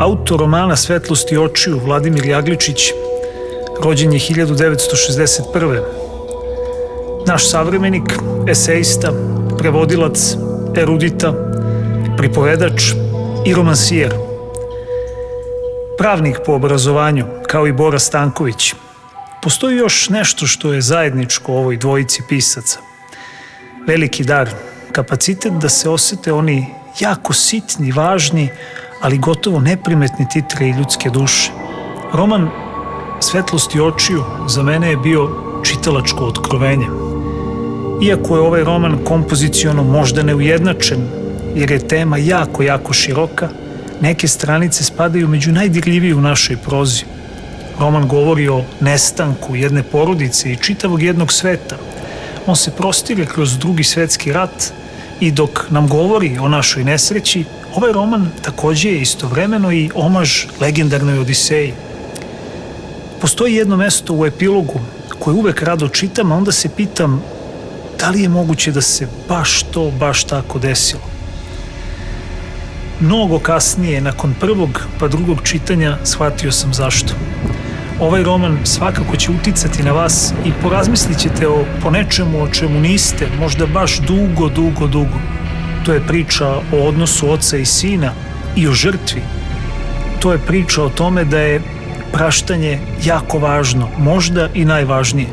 Autor romana Svetlosti očiju, Vladimir Jagličić, rođen je 1961. Naš savremenik, esejista, prevodilac, erudita, pripovedač i romansijer. Pravnik po obrazovanju, kao i Bora Stanković. Postoji još nešto što je zajedničko ovoj dvojici pisaca. Veliki dar, kapacitet da se osete oni jako sitni, važni, ali gotovo neprimetni titre ljudske duše. Roman Svetlosti očiju za mene je bio čitalačko otkrovenje. Iako je ovaj roman kompoziciono možda neujednačen, jer je tema jako široka, neke stranice spadaju među najdirljivije u našoj prozi. Roman govori o nestanku jedne porodice i čitavog jednog sveta. On se prostire kroz Drugi svetski rat i dok nam govori o našoj nesreći, ovaj roman takođe je istovremeno i omaž legendarnoj Odiseji. Postoji jedno mesto u epilogu koje uvek rado čitam, a onda se pitam da li je moguće da se baš tako desilo. Mnogo kasnije, nakon prvog pa drugog čitanja, shvatio sam zašto. Ovaj roman svakako će uticati na vas i porazmislit ćete po nečemu o čemu niste, možda baš dugo. To je priča o odnosu oca i sina i o žrtvi. To je priča o tome da je praštanje jako važno, možda i najvažnije.